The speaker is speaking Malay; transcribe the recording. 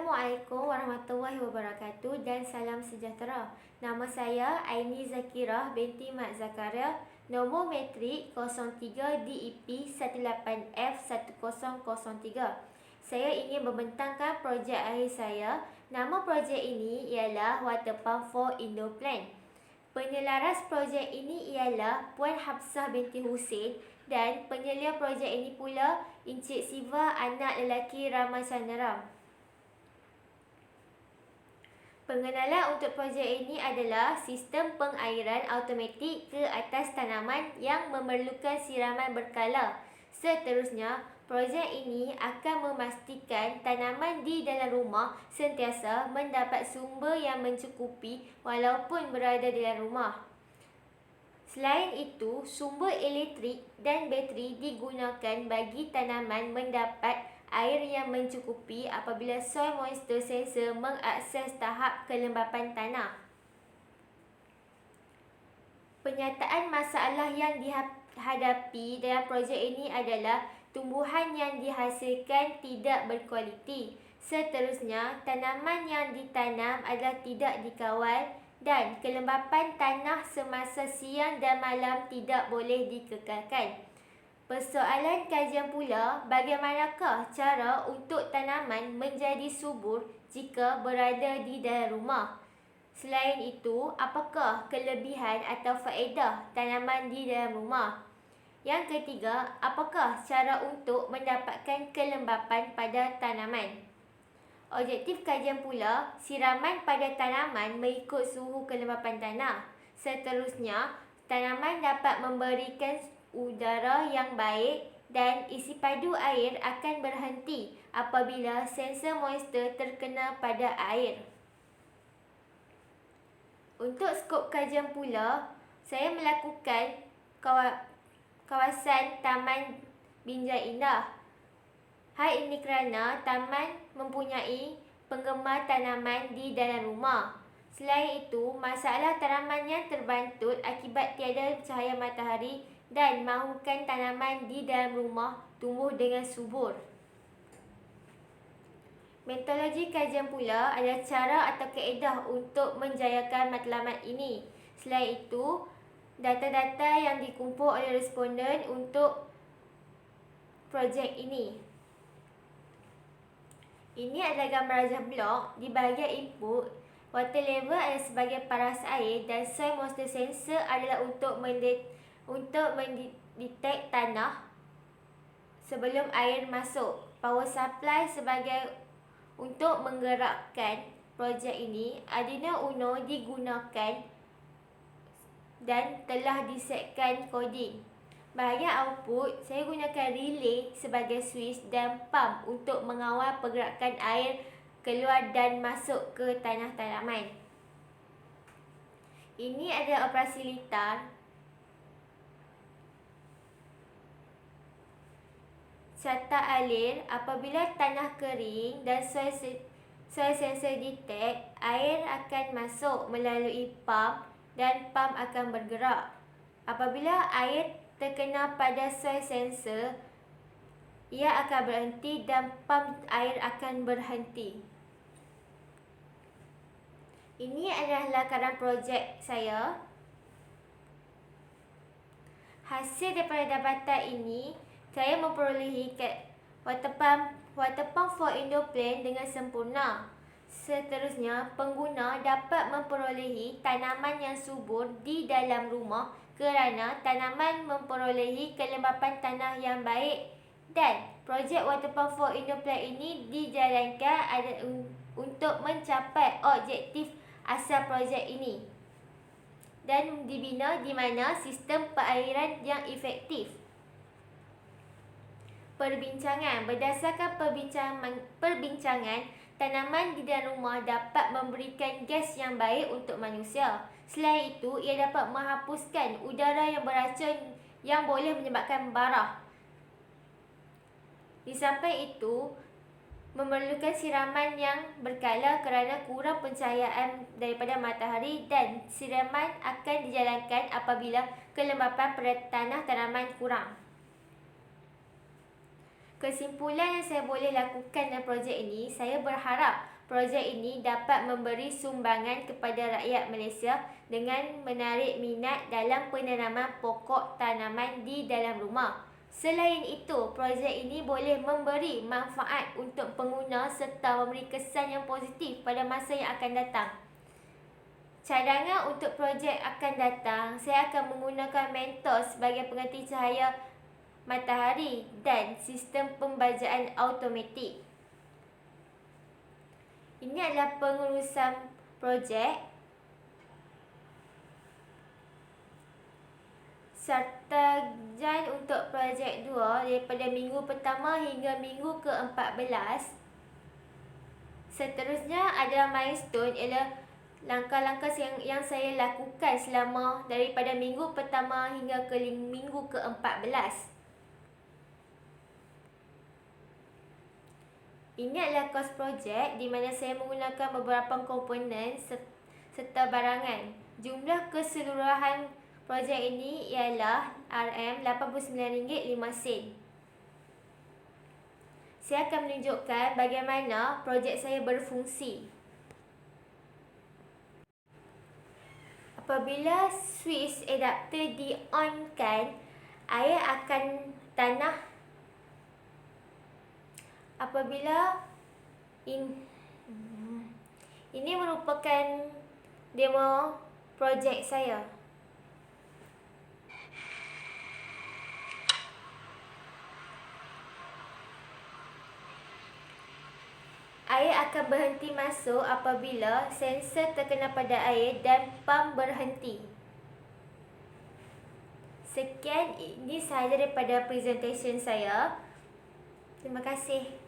Assalamualaikum warahmatullahi wabarakatuh dan salam sejahtera. Nama saya Aini Zakirah binti Mat Zakaria, nombor matrik 03 DEP 18F1003. Saya ingin membentangkan projek akhir saya. Nama projek ini ialah Water Pump for Indo Plan. Penyelaras projek ini ialah Puan Hafsah binti Hussein dan penyelia projek ini pula Encik Siva anak lelaki Rama Chandra. Pengenalan untuk projek ini adalah sistem pengairan automatik ke atas tanaman yang memerlukan siraman berkala. Seterusnya, projek ini akan memastikan tanaman di dalam rumah sentiasa mendapat sumber yang mencukupi walaupun berada di dalam rumah. Selain itu, sumber elektrik dan bateri digunakan bagi tanaman mendapat air yang mencukupi apabila soil moisture sensor mengakses tahap kelembapan tanah. Penyataan masalah yang dihadapi dalam projek ini adalah tumbuhan yang dihasilkan tidak berkualiti. Seterusnya, tanaman yang ditanam adalah tidak dikawal dan kelembapan tanah semasa siang dan malam tidak boleh dikekalkan. Persoalan kajian pula, bagaimanakah cara untuk tanaman menjadi subur jika berada di dalam rumah? Selain itu, apakah kelebihan atau faedah tanaman di dalam rumah? Yang ketiga, apakah cara untuk mendapatkan kelembapan pada tanaman? Objektif kajian pula, siraman pada tanaman mengikut suhu kelembapan tanah. Seterusnya, tanaman dapat memberikan udara yang baik dan isi padu air akan berhenti apabila sensor moisture terkena pada air. Untuk skop kajian pula, saya melakukan kawasan Taman Binjai Indah. Hal ini kerana taman mempunyai penggemar tanaman di dalam rumah. Selain itu, masalah tanaman yang terbantut akibat tiada cahaya matahari dan mahukan tanaman di dalam rumah tumbuh dengan subur. Metodologi kajian pula adalah cara atau kaedah untuk menjayakan matlamat ini. Selain itu, data-data yang dikumpul oleh responden untuk projek ini. Ini adalah gambar rajah blok. Di bahagian input, water level adalah sebagai paras air dan soil moisture sensor adalah untuk mendetek tanah sebelum air masuk. Power supply sebagai untuk menggerakkan projek ini. Arduino Uno digunakan dan telah disetkan coding. Bahagian output, saya gunakan relay sebagai switch dan pump untuk mengawal pergerakan air keluar dan masuk ke tanah tanaman. Ini adalah operasi litar. Carta alir, apabila tanah kering dan soil sensor detect, air akan masuk melalui pump dan pump akan bergerak. Apabila air terkena pada soil sensor, ia akan berhenti dan pump air akan berhenti. Ini adalah lakaran projek saya. Hasil daripada dapatan ini, saya memperolehi water pump for Indo Plan dengan sempurna. Seterusnya, pengguna dapat memperolehi tanaman yang subur di dalam rumah kerana tanaman memperolehi kelembapan tanah yang baik, dan projek Water Pump for Indo Plan ini dijalankan untuk mencapai objektif asal projek ini dan dibina di mana sistem perairan yang efektif. Perbincangan. Berdasarkan perbincangan, tanaman di dalam rumah dapat memberikan gas yang baik untuk manusia. Selain itu, ia dapat menghapuskan udara yang beracun yang boleh menyebabkan barah. Di samping itu, memerlukan siraman yang berkala kerana kurang pencahayaan daripada matahari, dan siraman akan dijalankan apabila kelembapan pada tanah tanaman kurang. Kesimpulan yang saya boleh lakukan dalam projek ini, saya berharap projek ini dapat memberi sumbangan kepada rakyat Malaysia dengan menarik minat dalam penanaman pokok tanaman di dalam rumah. Selain itu, projek ini boleh memberi manfaat untuk pengguna serta memberi kesan yang positif pada masa yang akan datang. Cadangan untuk projek akan datang, saya akan menggunakan Mentor sebagai pengganti cahaya matahari dan sistem pembajaan automatik. Ini adalah pengurusan projek serta jan untuk projek 2 daripada minggu pertama hingga minggu ke-14. Seterusnya adalah milestone, ialah langkah-langkah yang saya lakukan selama daripada minggu pertama hingga ke minggu ke-14. Ini adalah kos projek di mana saya menggunakan beberapa komponen serta barangan. Jumlah keseluruhan projek ini ialah RM89.05. Saya akan menunjukkan bagaimana projek saya berfungsi. Apabila switch adapter di-on-kan, air akan tanah. Apabila ini merupakan demo projek saya. Air akan berhenti masuk apabila sensor terkena pada air dan pam berhenti. Sekian, ini sahaja daripada presentation saya. Terima kasih.